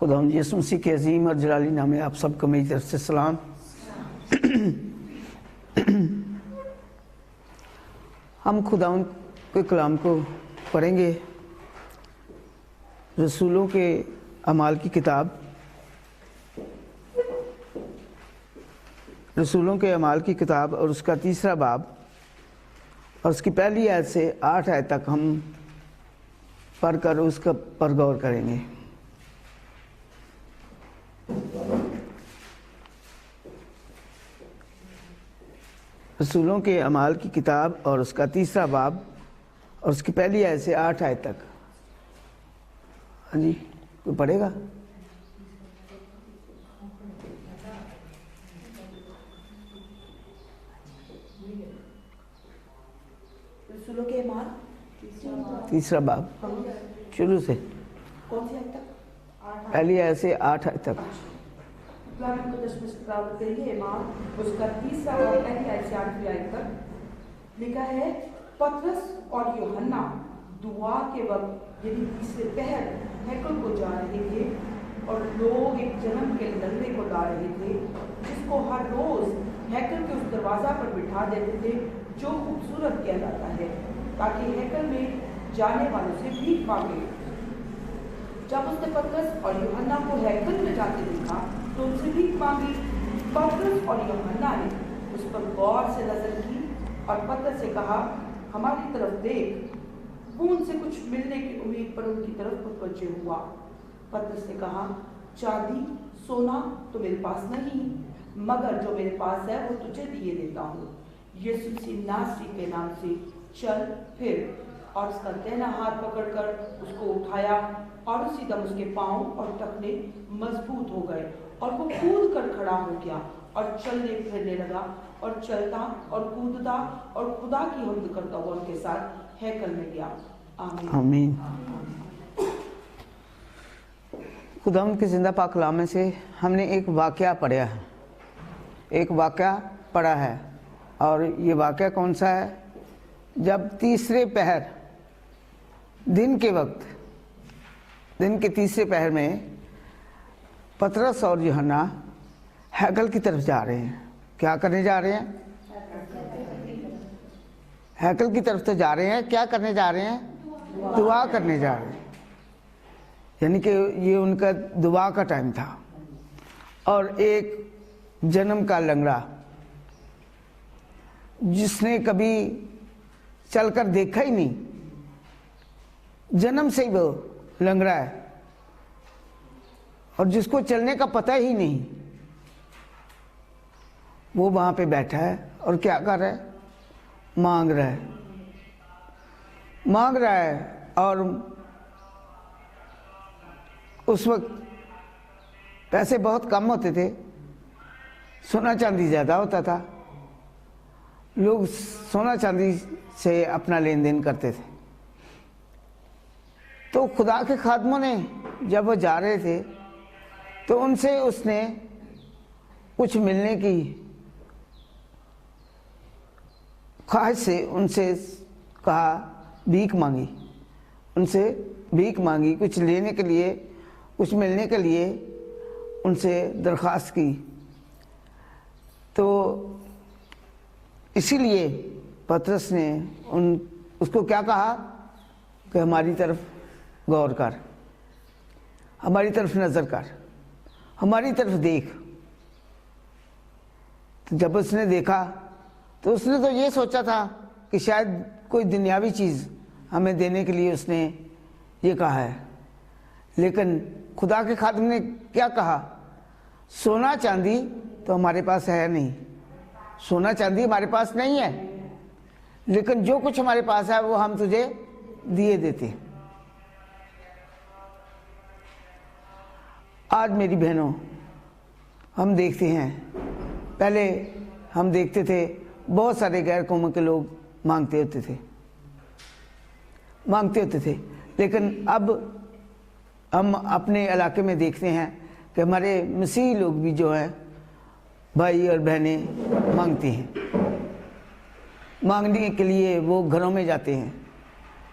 خداوند یسوع مسیح کے عظیم اور جلالی نام میں آپ سب کو میری طرف سے سلام۔ ہم خداوند کے کلام کو پڑھیں گے، رسولوں کے اعمال کی کتاب، رسولوں کے اعمال کی کتاب اور اس کا 3 باب اور اس کی پہلی آیت سے 8 آیت تک ہم پڑھ کر اس پر غور کریں گے۔ رسولوں کے اعمال کی کتاب اور اس کا 3 باب اور اس کی پہلی آیت سے 8 آیت تک۔ ہاں جی، کوئی پڑھے گا؟ رسولوں کے اعمال 3 باب شروع سے کون سی آیت تک؟ پہلی آیت سے 8 آیت تک۔ کلام مقدس میں تلاوت کریں گے اعمال اس کا 3 باب پہلی آیت سے 8ویں آیت تک۔ لکھا ہے، پطرس اور یوحنا دعا کے وقت یعنی تیسرے پہر ہیکل کو جا رہے تھے، اور لوگ ایک جنم کے لنگڑے کو لا رہے تھے، جس کو ہر روز ہیکل کے اس دروازہ پر بٹھا دیتے تھے جو خوبصورت کیا جاتا ہے، تاکہ ہیکل میں جانے والوں سے بھیک مانگے۔ جب اس نے پطرس اور یوحنا کو ہیکل میں جاتے دیکھا تو ان سے بھیک مانگی۔ پطرس اور یوحنا نے اس پر غور سے نظر کی اور پطرس سے کہا، ہماری طرف دیکھ۔ وہ ان سے کچھ ملنے کی امید پر ان کی طرف متوجہ ہوا۔ پطرس نے کہا، چاندی سونا تو میرے پاس نہیں، مگر جو میرے پاس ہے وہ تجھے دیے دیتا ہوں۔ یسوع مسیح ناصری کے نام سے چل پھر۔ اور اس کا دہنا ہاتھ پکڑ کر اس کو اٹھایا، اور اسی دم اس کے پاؤں اور ٹخنے مضبوط ہو گئے، اور وہ کود کر کھڑا ہو گیا اور چلنے پھرنے لگا، اور چلتا اور کودتا اور خدا کی حمد کرتا ہوا ان کے ساتھ ہیکل میں گیا۔ آمین۔ آمین۔ خداوند کے زندہ پاک کلام میں سے ہم نے ایک واقعہ پڑھا ہے، ایک واقعہ پڑھا ہے، اور یہ واقعہ کون سا ہے؟ جب تیسرے پہر دن کے وقت، دن کے تیسرے پہر میں پطرس اور یوحنا ہیکل کی طرف جا رہے ہیں۔ کیا کرنے جا رہے ہیں؟ ہیکل کی طرف تو جا رہے ہیں، کیا کرنے جا رہے ہیں؟ دعا کرنے جا رہے ہیں، یعنی کہ یہ ان کا دعا کا ٹائم تھا۔ اور ایک جنم کا لنگڑا جس نے کبھی چل کر دیکھا ہی نہیں، جنم سے ہی وہ لنگڑا ہے، اور جس کو چلنے کا پتہ ہی نہیں، وہ وہاں پہ بیٹھا ہے اور کیا کر رہا ہے؟ مانگ رہا ہے، مانگ رہا ہے۔ اور اس وقت پیسے بہت کم ہوتے تھے، سونا چاندی زیادہ ہوتا تھا، لوگ سونا چاندی سے اپنا لین دین کرتے تھے۔ تو خدا کے خادموں نے جب وہ جا رہے تھے تو ان سے اس نے کچھ ملنے کی خواہش سے ان سے کہا، بھیک مانگی، ان سے بھیک مانگی، کچھ لینے کے لیے، کچھ ملنے کے لیے ان سے درخواست کی۔ تو اسی لیے پطرس نے اس کو کیا کہا کہ ہماری طرف غور کر، ہماری طرف نظر کر، ہماری طرف دیکھ۔ تو جب اس نے دیکھا تو اس نے تو یہ سوچا تھا کہ شاید کوئی دنیاوی چیز ہمیں دینے کے لیے اس نے یہ کہا ہے، لیکن خدا کے خادم نے کیا کہا؟ سونا چاندی تو ہمارے پاس ہے نہیں، سونا چاندی ہمارے پاس نہیں ہے، لیکن جو کچھ ہمارے پاس ہے وہ ہم تجھے دیے دیتے۔ آج میری بہنوں، ہم دیکھتے ہیں، پہلے ہم دیکھتے تھے بہت سارے غیر قوموں کے لوگ مانگتے ہوتے تھے، لیکن اب ہم اپنے علاقے میں دیکھتے ہیں کہ ہمارے مسیحی لوگ بھی جو ہیں، بھائی اور بہنیں مانگتے ہیں۔ مانگنے کے لیے وہ گھروں میں جاتے ہیں،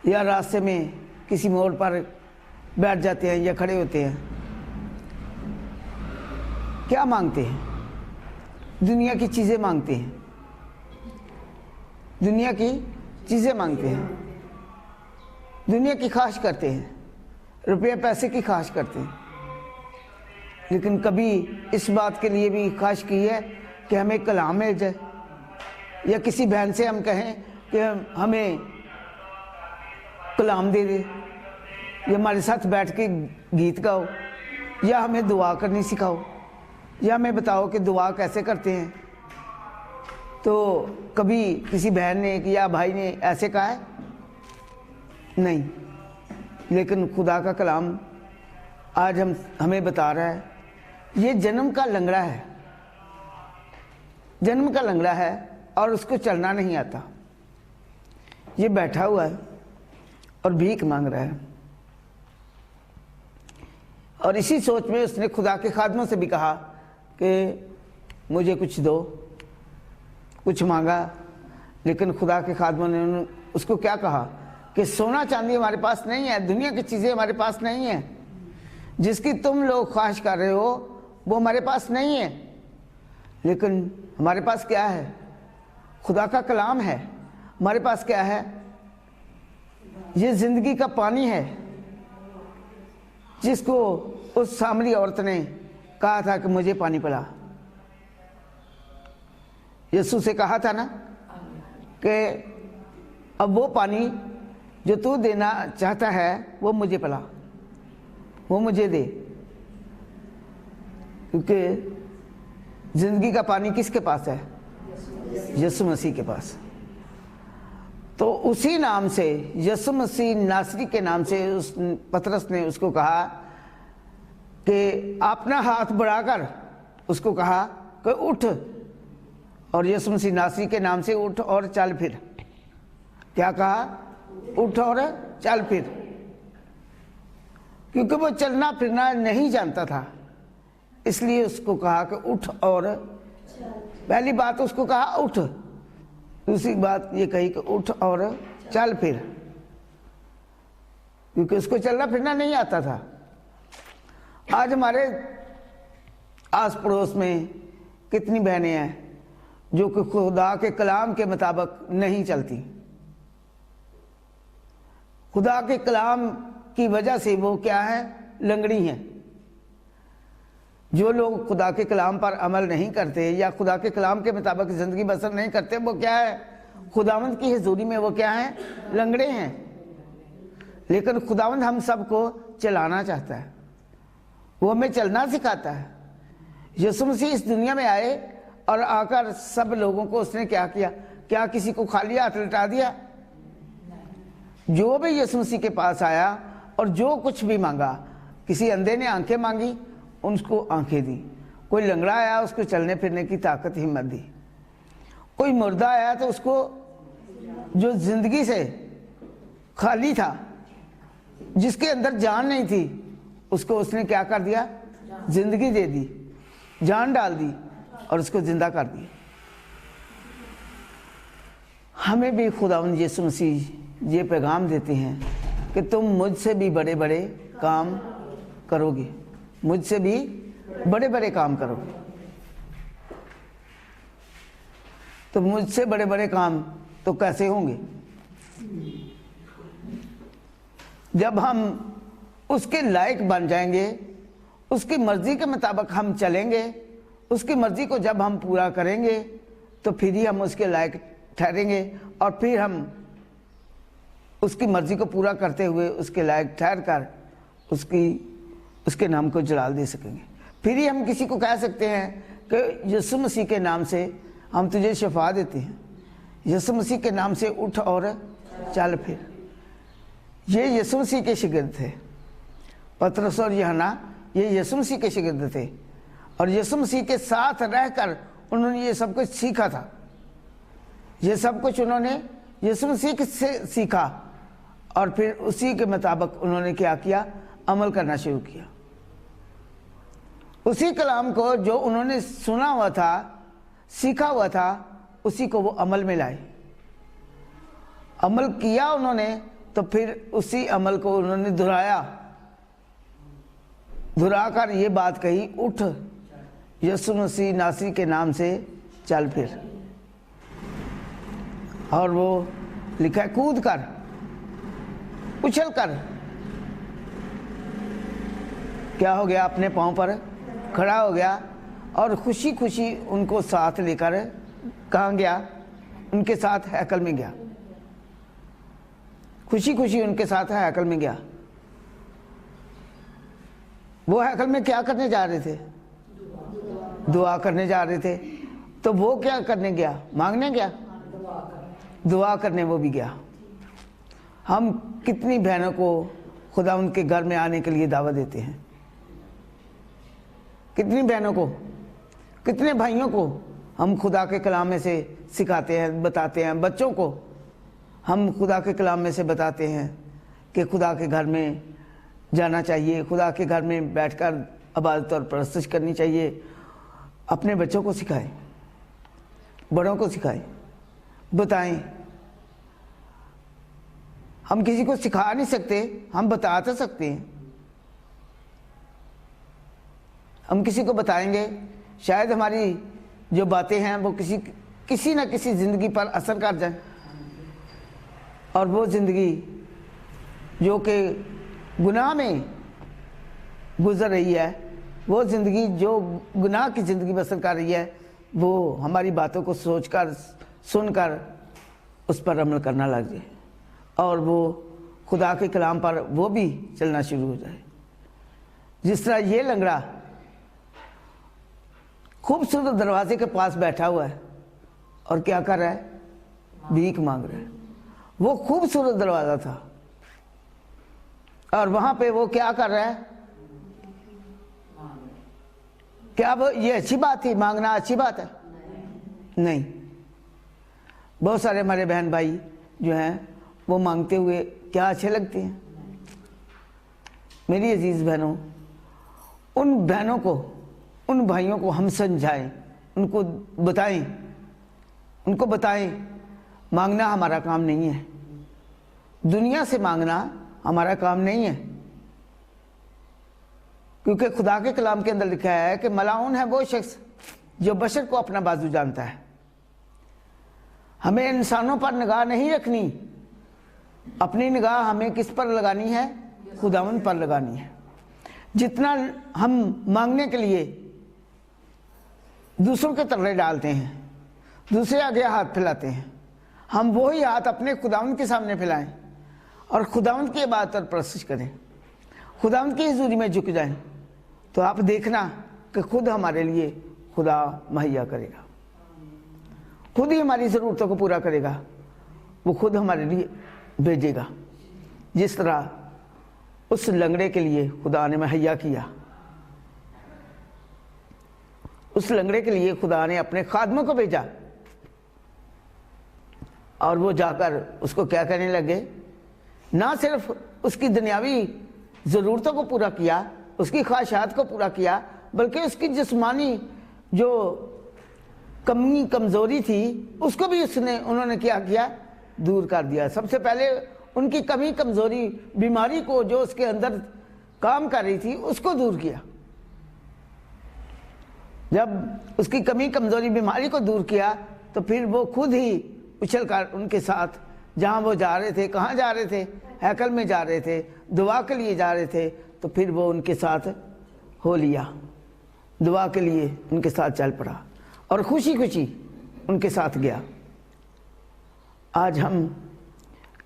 یا راستے میں کسی موڑ پر بیٹھ جاتے ہیں یا کھڑے ہوتے ہیں، क्या मांगते हैं? दुनिया की चीज़ें मांगते हैं, दुनिया की चीज़ें मांगते हैं, दुनिया की ख्वाहिश करते हैं, रुपये पैसे की ख्वाहिश करते हैं। लेकिन कभी इस बात के लिए भी ख्वाहिश की है कि हमें कलाम मिल जाए, या किसी बहन से हम कहें कि हमें कलाम दे दे, या हमारे साथ बैठ के गीत गाओ, या हमें दुआ करनी सिखाओ, या हमें बताओ कि दुआ कैसे करते हैं। तो कभी किसी बहन ने या भाई ने ऐसे कहा है? नहीं। लेकिन खुदा का कलाम आज हमें बता रहा है, ये जन्म का लंगड़ा है, जन्म का लंगड़ा है और उसको चलना नहीं आता। ये बैठा हुआ है और भीख मांग रहा है। और इसी सोच में उसने खुदा के खादमों से भी कहा कि मुझे कुछ दो, कुछ मांगा। लेकिन खुदा के खादमों ने उसको क्या कहा कि सोना चांदी हमारे पास नहीं है, दुनिया की चीज़ें हमारे पास नहीं है, जिसकी तुम लोग ख्वाहिश कर रहे हो वो हमारे पास नहीं है। लेकिन हमारे पास क्या है? खुदा का कलाम है। हमारे पास क्या है? ये ज़िंदगी का पानी है, जिसको उस सामरी औरत ने कहा था कि मुझे पानी पिला। यीशु से कहा था ना कि अब वो पानी जो तू देना चाहता है वो मुझे पिला, वो मुझे दे। क्योंकि जिंदगी का पानी किसके पास है? यीशु मसीह के पास। तो उसी नाम से, यीशु मसीह नासरी के नाम से, उस पतरस ने उसको कहा कि अपना हाथ बढ़ाकर उसको कहा कि उठ, और यीशु मसीह नासरी के नाम से उठ और चल फिर। क्या कहा? उठ और चल फिर। क्योंकि वो चलना फिरना नहीं जानता था, इसलिए उसको कहा कि उठ और, पहली बात उसको कहा उठ, दूसरी बात ये कही कि उठ और चल फिर, क्योंकि उसको चलना फिरना नहीं आता था। आज हमारे आस पड़ोस में कितनी बहनें हैं जो कि खुदा के कलाम के मुताबिक नहीं चलती। खुदा के कलाम की वजह से वो क्या है? लंगड़ी हैं। जो लोग खुदा के कलाम पर अमल नहीं करते या खुदा के कलाम के मुताबिक ज़िंदगी बसर नहीं करते, वो क्या है? खुदावंद की हुजूरी में वो क्या है? लंगड़े हैं। लेकिन खुदावंद हम सबको चलाना चाहता है, वो हमें चलना सिखाता है। यीशु मसीह इस दुनिया में आए और आकर सब लोगों को उसने क्या किया? क्या किसी को खाली हाथ लौटा दिया? जो भी यीशु मसीह के पास आया और जो कुछ भी मांगा, किसी अंधे ने आंखें मांगी, उनको आंखें दी। कोई लंगड़ा आया, उसको चलने फिरने की ताकत हिम्मत दी। कोई मुर्दा आया तो उसको, जो जिंदगी से खाली था, जिसके अंदर जान नहीं थी, उसको उसने क्या कर दिया? जिंदगी दे दी, जान डाल दी और उसको जिंदा कर दिया। हमें भी खुदावंद यीशु मसीह ये पैगाम देते हैं कि तुम मुझसे भी बड़े बड़े काम करोगे, मुझसे भी बड़े बड़े काम करोगे। तो मुझसे बड़े बड़े काम तो कैसे होंगे? जब हम उसके लायक बन जाएंगे, उसकी मर्जी के मुताबिक हम चलेंगे, उसकी मर्जी को जब हम पूरा करेंगे तो फिर ही हम उसके लायक ठहरेंगे, और फिर हम उसकी मर्जी को पूरा करते हुए उसके लायक ठहर कर उसके नाम को जलाल दे सकेंगे। फिर ही हम किसी को कह सकते हैं कि यीशु मसीह के नाम से हम तुझे शिफा देते हैं, यीशु मसीह के नाम से उठ और चल फिर। ये यीशु मसीह के शागिर्द थे। पतरस और यूहन्ना ये यीशु मसीह के शागिर्द थे, और यीशु मसीह के साथ रहकर उन्होंने ये सब कुछ सीखा था। ये सब कुछ उन्होंने यीशु मसीह से सीखा, और फिर उसी के मुताबिक उन्होंने क्या किया? अमल करना शुरू किया। उसी कलाम को जो उन्होंने सुना हुआ था, सीखा हुआ था, उसी को वो अमल में लाए। अमल किया उन्होंने, तो फिर उसी अमल को उन्होंने दोहराया, दोहराकर ये बात कही, उठ यसु मसीह नासरी के नाम से चल फिर। और वो लिखा है कूद कर, उछल कर क्या हो गया, अपने पांव पर खड़ा हो गया और खुशी खुशी उनको साथ लेकर कहाँ गया, उनके साथ हैकल में गया। खुशी खुशी उनके साथ हैकल में गया। वो हैकल में क्या करने जा रहे थे? दुआ करने जा रहे थे। तो वो क्या करने गया? मांगने गया, दुआ करने वो भी गया। हम कितनी बहनों को खुदा उनके घर में आने के लिए दावत देते हैं, कितनी बहनों को, कितने भाइयों को हम खुदा के कलाम में से सिखाते हैं, बताते हैं। बच्चों को हम खुदा के कलाम में से बताते हैं कि खुदा के घर में जाना चाहिए, खुदा के घर में बैठकर इबादत और परस्तिश करनी चाहिए। अपने बच्चों को सिखाएं, बड़ों को सिखाएं, बताएं। हम किसी को सिखा नहीं सकते, हम बता तो सकते हैं। हम किसी को बताएंगे, शायद हमारी जो बातें हैं वो किसी ना किसी ज़िंदगी पर असर कर जाए, और वो ज़िंदगी जो कि गुनाह में गुजर रही है, वो ज़िंदगी जो गुनाह की ज़िंदगी बसर कर रही है, वो हमारी बातों को सोचकर, सुनकर उस पर अमल करना लग जाए और वो खुदा के कलाम पर वो भी चलना शुरू हो जाए। जिस तरह ये लंगड़ा खूबसूरत दरवाजे के पास बैठा हुआ है और क्या कर रहा है? भीख मांग रहा है। वो खूबसूरत दरवाजा था और वहां पे वो क्या कर रहा है? क्या वो ये अच्छी बात थी? मांगना अच्छी बात है? नहीं। बहुत सारे हमारे बहन भाई जो हैं वो मांगते हुए क्या अच्छे लगते हैं। मेरी अजीज बहनों, उन बहनों को, उन भाइयों को हम समझाएं, उनको बताएं मांगना हमारा काम नहीं है, दुनिया से मांगना हमारा काम नहीं है। क्योंकि खुदा के कलाम के अंदर लिखा है कि मलाउन है वो शख्स जो बशर को अपना बाजू जानता है। हमें इंसानों पर निगाह नहीं रखनी, अपनी निगाह हमें किस पर लगानी है? खुदावंद पर लगानी है। जितना हम मांगने के लिए दूसरों के तरले डालते हैं, दूसरे आगे हाथ फैलाते हैं, हम वही हाथ अपने खुदावंद के सामने फैलाएं और खुदावंद की इबादत और परस्तिश करें, खुदावंद की हुजूरी में झुक जाएं, तो आप देखना कि खुद हमारे लिए खुदा मुहैया करेगा, खुद ही हमारी ज़रूरतों को पूरा करेगा, वो खुद हमारे लिए भेजेगा। जिस तरह उस लंगड़े के लिए खुदा ने मुहैया किया, उस लंगड़े के लिए खुदा ने अपने खादमों को भेजा और वो जाकर उसको क्या करने लगे? ना सिर्फ उसकी दुनियावी ज़रूरतों को पूरा किया, उसकी ख्वाहिशात को पूरा किया, बल्कि उसकी जिस्मानी जो कमी कमज़ोरी थी उसको भी उन्होंने क्या किया? दूर कर दिया। सबसे पहले उनकी कमी कमज़ोरी, बीमारी को जो उसके अंदर काम कर रही थी उसको दूर किया। जब उसकी कमी कमज़ोरी बीमारी को दूर किया तो फिर वो खुद ही उछल कर उनके साथ जहाँ वो जा रहे थे, कहाँ जा रहे थे? हैकल में जा रहे थे, दुआ के लिए जा रहे थे, तो फिर वो उनके साथ हो लिया, दुआ के लिए उनके साथ चल पड़ा और खुशी खुशी उनके साथ गया। आज हम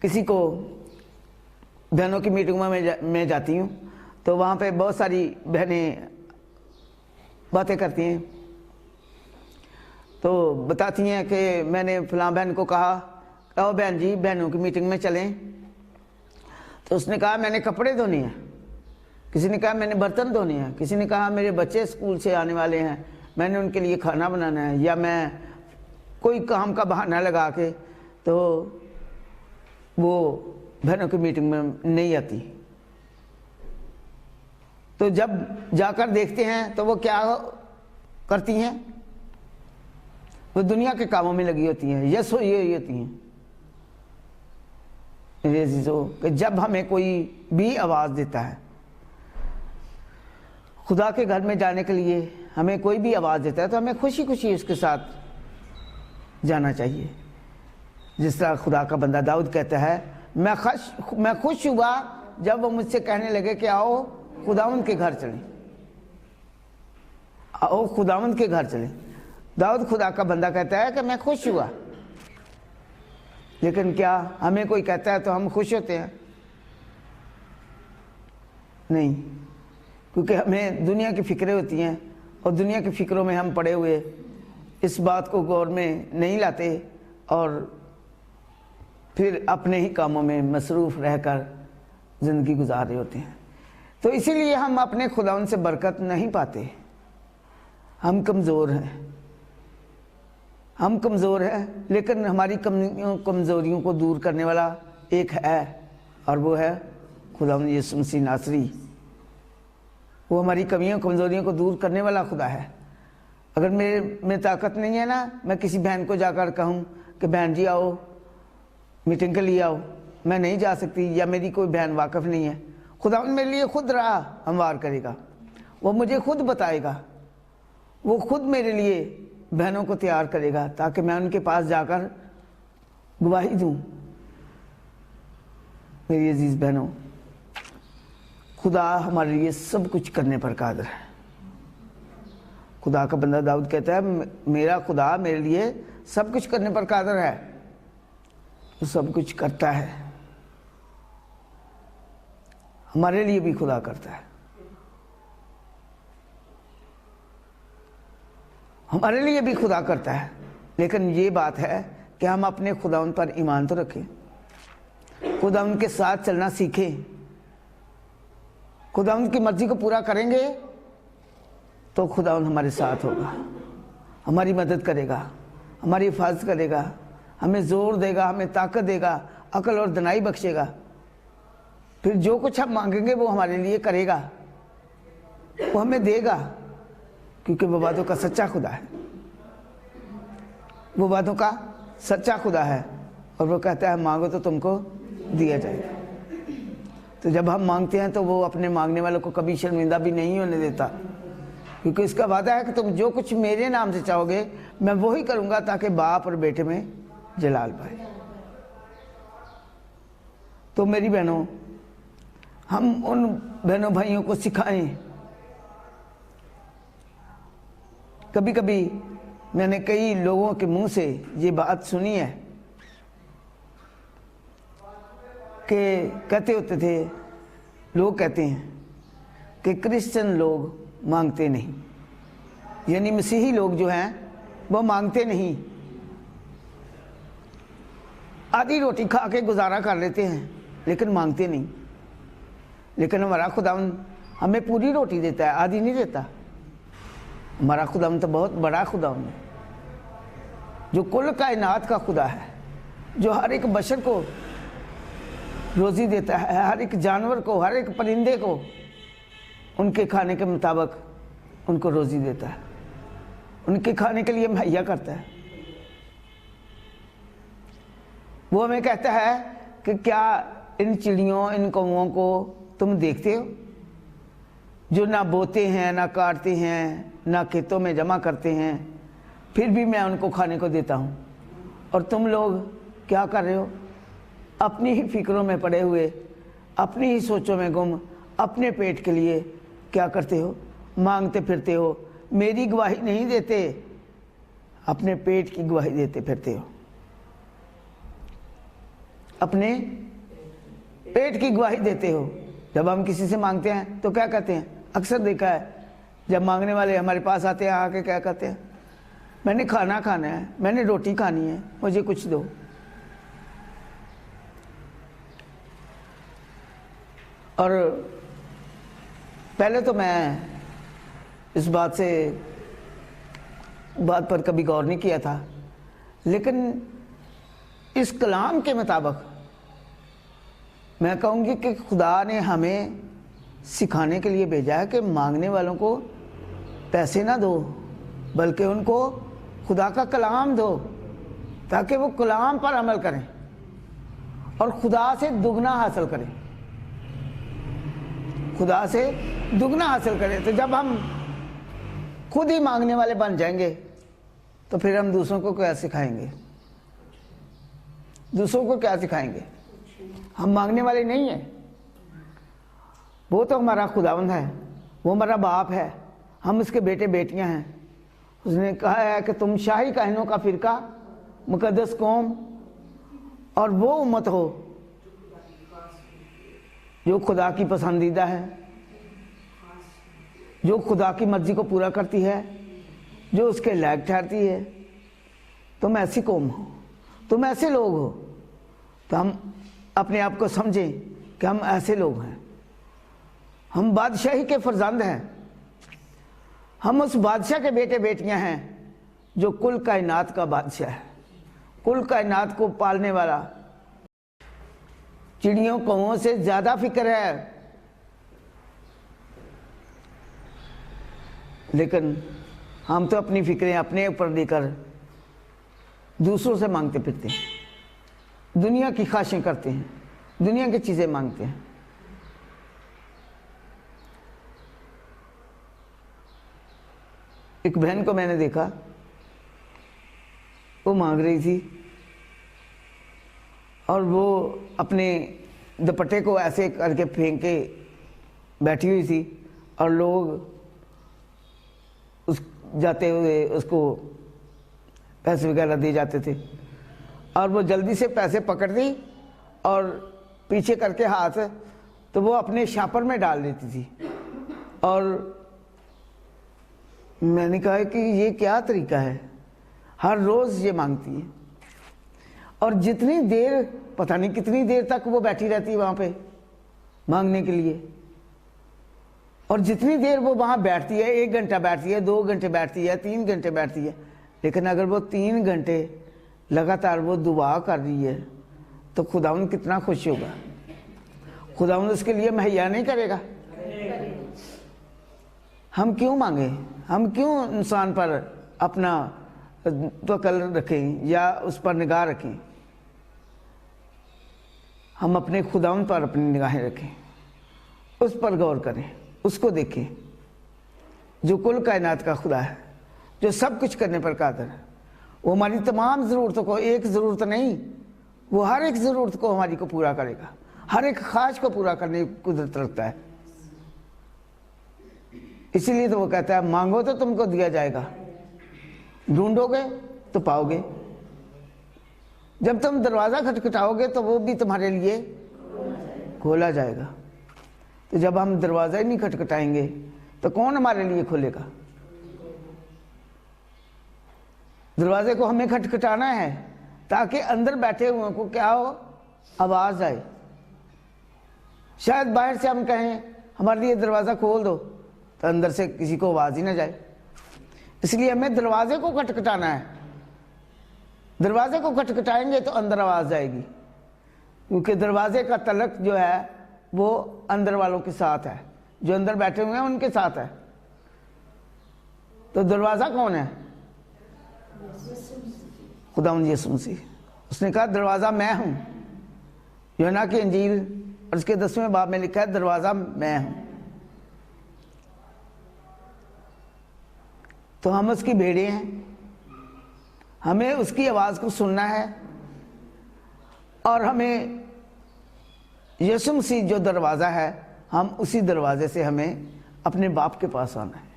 किसी को बहनों की मीटिंगों में जाती हूँ तो वहाँ पे बहुत सारी बहनें बातें करती हैं, तो बताती हैं कि मैंने फलां बहन को कहा, आओ बहन जी बहनों की मीटिंग में चलें, तो उसने कहा मैंने कपड़े धोने हैं, किसी ने कहा मैंने बर्तन धोने हैं, किसी ने कहा मेरे बच्चे स्कूल से आने वाले हैं, मैंने उनके लिए खाना बनाना है, या मैं कोई काम का बहाना लगा के तो वो बहनों की मीटिंग में नहीं आती। तो जब जाकर देखते हैं तो वो क्या करती हैं? वो दुनिया के कामों में लगी होती हैं, यस हो ये होती हैं। कि जब हमें कोई भी आवाज़ देता है, خدا کے گھر میں جانے کے لیے ہمیں کوئی بھی آواز دیتا ہے تو ہمیں خوشی خوشی اس کے ساتھ جانا چاہیے. جس طرح خدا کا بندہ داؤد کہتا ہے میں خوش ہوا جب وہ مجھ سے کہنے لگے کہ آؤ خداوند کے گھر چلیں, آؤ خداوند کے گھر چلیں. داؤد خدا کا بندہ کہتا ہے کہ میں خوش ہوا. لیکن کیا ہمیں کوئی کہتا ہے تو ہم خوش ہوتے ہیں؟ نہیں, کیونکہ ہمیں دنیا کی فکریں ہوتی ہیں اور دنیا کی فکروں میں ہم پڑے ہوئے اس بات کو غور میں نہیں لاتے اور پھر اپنے ہی کاموں میں مصروف رہ کر زندگی گزار رہے ہوتے ہیں. تو اسی لیے ہم اپنے خداوند سے برکت نہیں پاتے. ہم کمزور ہیں, ہم کمزور ہیں, لیکن ہماری کمزوریوں کو دور کرنے والا ایک ہے اور وہ ہے خداوند یسوع مسیح ناصری. وہ ہماری کمیوں کمزوریوں کو دور کرنے والا خدا ہے. اگر میرے میں طاقت نہیں ہے نا, میں کسی بہن کو جا کر کہوں کہ بہن جی آؤ میٹنگ کے لیے آؤ, میں نہیں جا سکتی یا میری کوئی بہن واقف نہیں ہے. خداوند میرے لیے خود راہ ہموار کرے گا, وہ مجھے خود بتائے گا, وہ خود میرے لیے بہنوں کو تیار کرے گا تاکہ میں ان کے پاس جا کر گواہی دوں. میری عزیز بہنوں, خدا ہمارے لیے سب کچھ کرنے پر قادر ہے. خدا کا بندہ داؤد کہتا ہے میرا خدا میرے لیے سب کچھ کرنے پر قادر ہے. وہ سب کچھ کرتا ہے. ہمارے لیے بھی خدا کرتا ہے, ہمارے لیے بھی خدا کرتا ہے. لیکن یہ بات ہے کہ ہم اپنے خداوند پر ایمان تو رکھیں, خداوند کے ساتھ چلنا سیکھیں. خداوند کی مرضی کو پورا کریں گے تو خداوند ہمارے ساتھ ہوگا, ہماری مدد کرے گا, ہماری حفاظت کرے گا, ہمیں زور دے گا, ہمیں طاقت دے گا, عقل اور دانائی بخشے گا. پھر جو کچھ ہم مانگیں گے وہ ہمارے لیے کرے گا, وہ ہمیں دے گا, کیونکہ وہ وعدوں کا سچا خدا ہے. وہ وعدوں کا سچا خدا ہے اور وہ کہتا ہے مانگو تو تم کو دیا جائے گا. تو جب ہم مانگتے ہیں تو وہ اپنے مانگنے والوں کو کبھی شرمندہ بھی نہیں ہونے دیتا, کیونکہ اس کا وعدہ ہے کہ تم جو کچھ میرے نام سے چاہو گے میں وہی کروں گا تاکہ باپ اور بیٹے میں جلال پائے. تو میری بہنوں, ہم ان بہنوں بھائیوں کو سکھائیں. کبھی کبھی میں نے کئی لوگوں کے منہ سے یہ بات سنی ہے کہ کہتے ہوتے تھے, لوگ کہتے ہیں کہ کرسچن لوگ مانگتے نہیں, یعنی مسیحی لوگ جو ہیں وہ مانگتے نہیں, آدھی روٹی کھا کے گزارا کر لیتے ہیں لیکن مانگتے نہیں. لیکن ہمارا خداوند ہمیں پوری روٹی دیتا ہے, آدھی نہیں دیتا. ہمارا خداوند تو بہت بڑا خداوند ہے, جو کل کائنات کا خدا ہے, جو ہر ایک بشر کو روزی دیتا ہے, ہر ایک جانور کو, ہر ایک پرندے کو ان کے کھانے کے مطابق ان کو روزی دیتا ہے, ان کے کھانے کے لیے مہیا کرتا ہے. وہ ہمیں کہتا ہے کہ کیا ان چڑیوں, ان کووں کو تم دیکھتے ہو جو نہ بوتے ہیں, نہ کاٹتے ہیں, نہ کھیتوں میں جمع کرتے ہیں, پھر بھی میں ان کو کھانے کو دیتا ہوں, اور تم لوگ کیا کر رہے ہو؟ اپنی ہی فکروں میں پڑے ہوئے, اپنی ہی سوچوں میں گم, اپنے پیٹ کے لیے کیا کرتے ہو؟ مانگتے پھرتے ہو, میری گواہی نہیں دیتے, اپنے پیٹ کی گواہی دیتے پھرتے ہو. اپنے پیٹ کی گواہی دیتے ہو. جب ہم کسی سے مانگتے ہیں تو کیا کہتے ہیں؟ اکثر دیکھا ہے جب مانگنے والے ہمارے پاس آتے ہیں, آ کے کیا کہتے ہیں؟ میں نے کھانا کھانا ہے, میں نے روٹی کھانی ہے, مجھے کچھ دو. اور پہلے تو میں اس بات پر کبھی غور نہیں کیا تھا, لیکن اس کلام کے مطابق میں کہوں گی کہ خدا نے ہمیں سکھانے کے لیے بھیجا ہے کہ مانگنے والوں کو پیسے نہ دو, بلکہ ان کو خدا کا کلام دو تاکہ وہ کلام پر عمل کریں اور خدا سے دگنا حاصل کریں. خدا سے دگنا حاصل کریں. تو جب ہم خود ہی مانگنے والے بن جائیں گے تو پھر ہم دوسروں کو کیا سکھائیں گے؟ دوسروں کو کیا سکھائیں گے؟ ہم مانگنے والے نہیں ہیں. وہ تو ہمارا خداوند ہے، وہ ہمارا باپ ہے، ہم اس کے بیٹے بیٹیاں ہیں. اس نے کہا ہے کہ تم شاہی کاہنوں کا فرقہ، مقدس قوم اور وہ امت ہو جو خدا کی پسندیدہ ہے، جو خدا کی مرضی کو پورا کرتی ہے، جو اس کے لائق ٹھہرتی ہے. تم ایسی قوم ہو، تم ایسے لوگ ہو. تو ہم اپنے آپ کو سمجھیں کہ ہم ایسے لوگ ہیں. ہم بادشاہی کے فرزند ہیں. ہم اس بادشاہ کے بیٹے بیٹیاں ہیں جو کل کائنات کا بادشاہ ہے، کل کائنات کو پالنے والا. چڑیوں کووں سے زیادہ فکر ہے، لیکن ہم تو اپنی فکریں اپنے اوپر لے کر دوسروں سے مانگتے پھرتے ہیں، دنیا کی خواہشیں کرتے ہیں، دنیا کی چیزیں مانگتے ہیں. ایک بہن کو میں نے دیکھا، وہ مانگ رہی تھی اور وہ اپنے دوپٹے کو ایسے کر کے پھینک کے بیٹھی ہوئی تھی اور لوگ اس جاتے ہوئے اس کو پیسے وغیرہ دے جاتے تھے، اور وہ جلدی سے پیسے پکڑ دی اور پیچھے کر کے ہاتھ تو وہ اپنے شاپر میں ڈال دیتی تھی. اور میں نے کہا کہ یہ کیا طریقہ ہے؟ ہر روز یہ مانگتی ہے اور جتنی دیر، پتہ نہیں کتنی دیر تک وہ بیٹھی رہتی ہے وہاں پہ مانگنے کے لیے. اور جتنی دیر وہ وہاں بیٹھتی ہے، 1 گھنٹہ بیٹھتی ہے، 2 گھنٹے بیٹھتی ہے، 3 گھنٹے بیٹھتی ہے، لیکن اگر وہ 3 گھنٹے لگاتار وہ دعا کر رہی ہے تو خداوند کتنا خوش ہوگا. خداوند اس کے لیے مہیا نہیں کرے گا. ہم کیوں مانگیں؟ ہم کیوں انسان پر اپنا توکل رکھیں یا اس پر نگاہ رکھیں؟ ہم اپنے خداوند پر اپنی نگاہیں رکھیں، اس پر غور کریں، اس کو دیکھیں جو کل کائنات کا خدا ہے، جو سب کچھ کرنے پر قادر ہے. وہ ہماری تمام ضرورتوں کو، ایک ضرورت نہیں، وہ ہر ایک ضرورت کو ہماری کو پورا کرے گا، ہر ایک خواہش کو پورا کرنے کی قدرت رکھتا ہے. اسی لیے تو وہ کہتا ہے مانگو تو تم کو دیا جائے گا، ڈھونڈو گے تو پاؤ گے. جب تم دروازہ کھٹکھٹاؤ گے تو وہ بھی تمہارے لیے کھولا جائے گا. تو جب ہم دروازہ ہی نہیں کھٹکھٹائیں گے تو کون ہمارے لیے کھولے گا؟ دروازے کو ہمیں کھٹکھٹانا ہے تاکہ اندر بیٹھے ہوئے کو کیا ہو؟ آواز آئے. شاید باہر سے ہم کہیں ہمارے لیے دروازہ کھول دو تو اندر سے کسی کو آواز ہی نہ جائے. اس لیے ہمیں دروازے کو کھٹکھٹانا ہے. دروازے کو کھٹکھٹائیں گے تو اندر آواز جائے گی، کیونکہ دروازے کا تعلق جو ہے وہ اندر والوں کے ساتھ ہے، جو اندر بیٹھے ہوئے ہیں ان کے ساتھ ہے. تو دروازہ کون ہے؟ خداوند یسوع مسیح. اس نے کہا دروازہ میں ہوں. یوحنا کی انجیل اور اس کے 10ویں باب میں لکھا ہے دروازہ میں ہوں. تو ہم اس کی بھیڑیں ہیں، ہمیں اس کی آواز کو سننا ہے، اور ہمیں یسوع مسیح جو دروازہ ہے، ہم اسی دروازے سے ہمیں اپنے باپ کے پاس آنا ہے.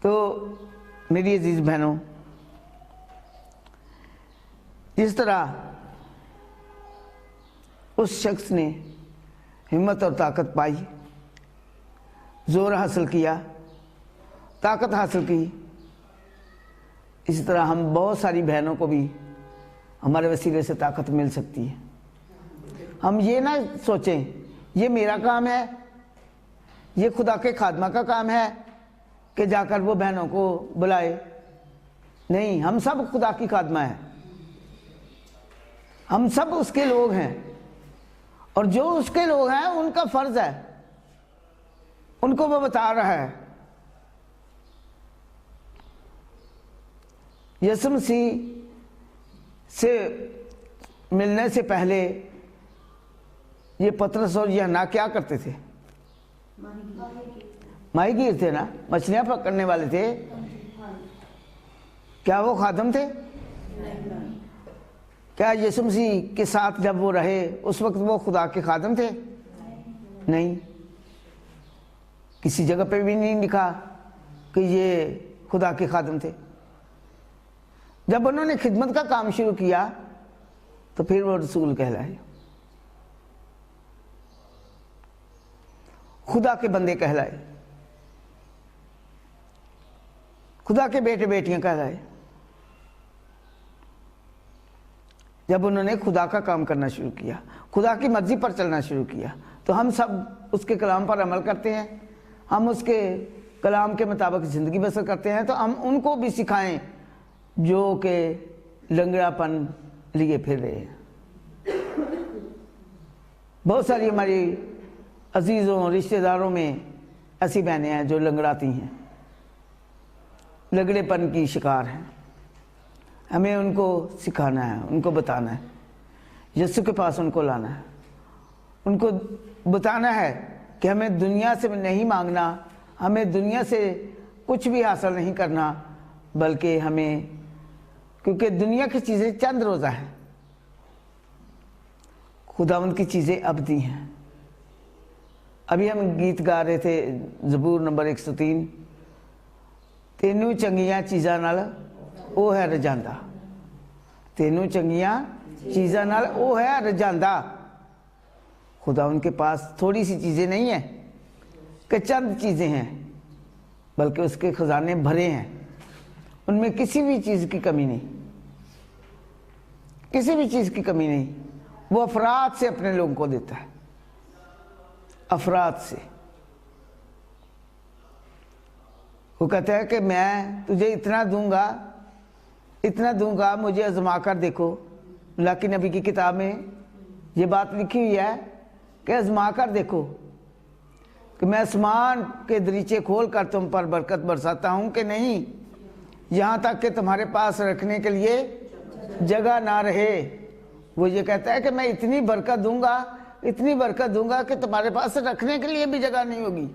تو میری عزیز بہنوں، جس طرح اس شخص نے ہمت اور طاقت پائی، زور حاصل کیا، طاقت حاصل کی، اسی طرح ہم بہت ساری بہنوں کو بھی ہمارے وسیلے سے طاقت مل سکتی ہے. ہم یہ نہ سوچیں یہ میرا کام ہے، یہ خدا کے خادمہ کا کام ہے کہ جا کر وہ بہنوں کو بلائے. نہیں، ہم سب خدا کی خادمہ ہیں، ہم سب اس کے لوگ ہیں، اور جو اس کے لوگ ہیں ان کا فرض ہے، ان کو وہ بتا رہا ہے. یسوع مسیح سے ملنے سے پہلے ये पतरस और यूहन्ना क्या करते थे? माहीगीर थे ना, मछलियां पकड़ने वाले थे। क्या वो खादम थे? क्या यीशु मसीह के साथ जब वो रहे उस वक्त वो खुदा के खादम थे? नहीं, किसी जगह पे भी नहीं लिखा कि ये खुदा के खादम थे। जब उन्होंने खिदमत का काम शुरू किया तो फिर वो रसूल कहलाए, खुदा के बंदे कहलाए, खुदा के बेटे बेटियां कहलाए। जब उन्होंने खुदा का काम करना शुरू किया, खुदा की मर्जी पर चलना शुरू किया, तो हम सब उसके कलाम पर अमल करते हैं, हम उसके कलाम के मुताबिक ज़िंदगी बसर करते हैं। तो हम उनको भी सिखाएं जो कि लंगड़ापन लिए फिर रहे हैं। बहुत सारी हमारी अजीज़ों रिश्तेदारों में ऐसी बहनें हैं जो लंगड़ाती हैं, लंगड़ेपन की शिकार हैं। हमें उनको सिखाना है, उनको बताना है, यीशु के पास उनको लाना है, उनको बताना है कि हमें दुनिया से नहीं मांगना, हमें दुनिया से कुछ भी हासिल नहीं करना, बल्कि हमें, क्योंकि दुनिया की चीज़ें चंद रोज़ा हैं, खुदावंद की चीज़ें अबदी हैं। अभी हम गीत गा रहे थे ज़बूर नंबर 103, तेनू चंगियां चीज़ां नाल ਉਹ है रजांदा, तेनू चंगियां चीज़ां नाल वो है रजांदा। खुदा उनके पास थोड़ी सी चीज़ें नहीं है कि चंद चीज़ें हैं, बल्कि उसके खजाने भरे हैं, उनमें किसी भी चीज़ की कमी नहीं, किसी भी चीज़ की कमी नहीं। वो अफराद से अपने लोगों को देता है, अफराद से। वो कहता है कि मैं तुझे इतना दूंगा, मुझे आजमा कर देखो। लाकिन नबी की किताब में ये बात लिखी हुई है कि आजमा कर देखो कि मैं आसमान के दरीचे खोल कर तुम पर बरकत बरसाता हूँ कि नहीं, यहाँ तक कि तुम्हारे पास रखने के लिए जगह ना रहे। वो ये कहता है कि मैं इतनी बरकत दूंगा कि तुम्हारे पास रखने के लिए भी जगह नहीं होगी।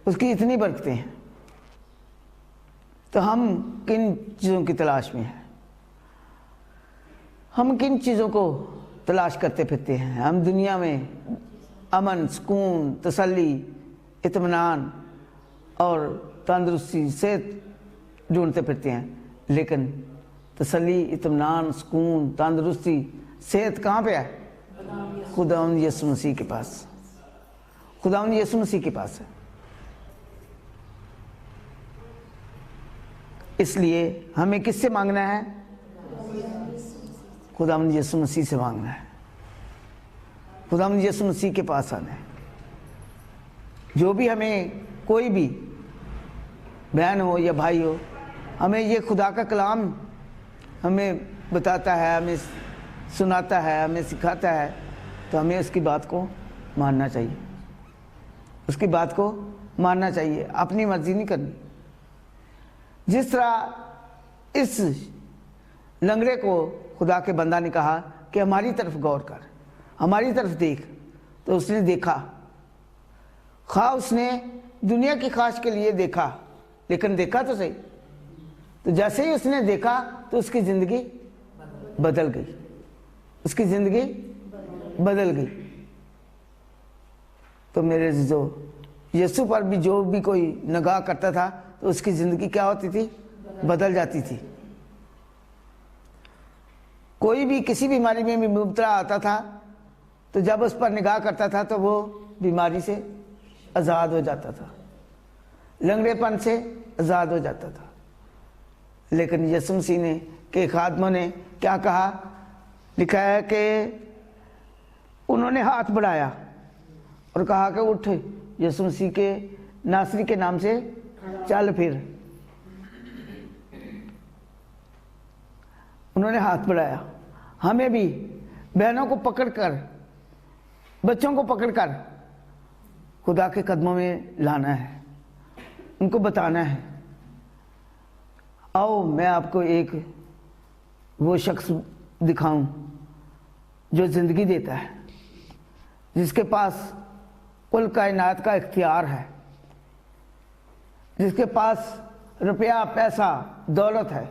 उसकी इतनी बरकतें हैं। तो हम किन चीज़ों की तलाश में हैं? हम किन चीज़ों को तलाश करते फिरते हैं? हम दुनिया में अमन, सुकून, तसल्ली, इत्मीनान और तंदुरुस्ती, सेहत ढूंढते फिरते हैं। लेकिन तसल्ली, इत्मीनान, सुकून, तंदुरुस्ती, सेहत कहाँ पे है? खुदावंद यीशु मसीह के पास। खुदावंद यीशु मसीह के पास है। इसलिए हमें किससे मांगना है? खुदावंद यीशु मसीह से मांगना है, खुदावंद यीशु मसीह के पास आना है। जो भी हमें, कोई भी बहन हो या भाई हो, हमें ये खुदा का कलाम हमें बताता है, हमें सुनाता है, हमें सिखाता है, तो हमें उसकी बात को मानना चाहिए, उसकी बात को मानना चाहिए, अपनी मर्जी नहीं करनी। जिस तरह इस लंगड़े को खुदा के बंदा ने कहा कि हमारी तरफ गौर कर, हमारी तरफ देख, तो उसने देखा। खा उसने दुनिया की ख्वाहिश के लिए देखा, लेकिन देखा तो सही। तो जैसे ही उसने देखा तो उसकी ज़िंदगी बदल गई, उसकी ज़िंदगी बदल गई। तो मेरे जो यीशु पर भी जो भी कोई निगाह करता था तो उसकी ज़िंदगी क्या होती थी? बदल जाती थी। कोई भी किसी बीमारी में भी मुब्तला आता था तो जब उस पर निगाह करता था तो वो बीमारी से आज़ाद हो जाता था, लंगड़ेपन से आज़ाद हो जाता था। लेकिन यीशु मसीह ने के खादमों ने क्या कहा? लिखा है कि उन्होंने हाथ बढ़ाया और कहा कि उठ, यीशु मसीह के नासरी के नाम से चल फिर। उन्होंने हाथ बढ़ाया। हमें भी बहनों को पकड़कर, बच्चों को पकड़कर खुदा के कदमों में लाना है, उनको बताना है, आओ मैं आपको एक वो शख्स दिखाऊं जो ज़िंदगी देता है, जिसके पास कुल कायनात का इख्तियार है, जिसके पास रुपया पैसा दौलत है,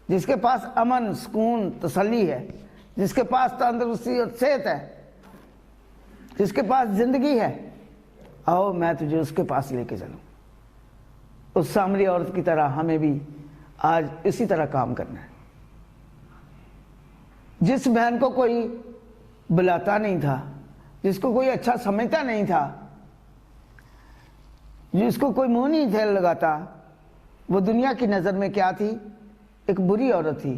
जिसके पास अमन सुकून तसल्ली है, जिसके पास तंदुरुस्ती और सेहत है, जिसके पास ज़िंदगी है, आओ मैं तुझे उसके पास लेके चलूँ। उस सामरी औरत की तरह हमें भी आज इसी तरह काम करना है। जिस बहन को कोई बुलाता नहीं था, जिसको कोई अच्छा समझता नहीं था, जिसको कोई मुंह नहीं थे लगाता, वो दुनिया की नज़र में क्या थी? एक बुरी औरत थी।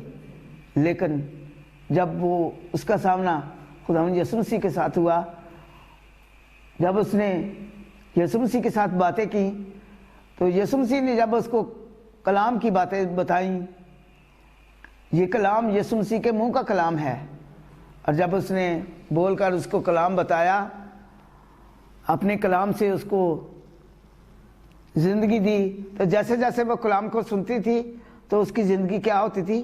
लेकिन जब वो उसका सामना खुदावंद यीशु मसीह के साथ हुआ, जब उसने यीशु मसीह के साथ बातें की, तो यीशु मसीह ने जब उसको कलाम की बातें बताई, ये कलाम यीशु मसीह के मुंह का कलाम है, और जब उसने बोलकर उसको कलाम बताया, अपने कलाम से उसको ज़िंदगी दी, तो जैसे जैसे वो कलाम को सुनती थी तो उसकी ज़िंदगी क्या होती थी?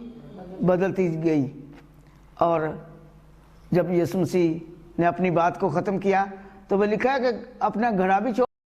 बदलती गई। और जब यीशु मसीह ने अपनी बात को ख़त्म किया तो वो लिखा है कि अपना घड़ा भी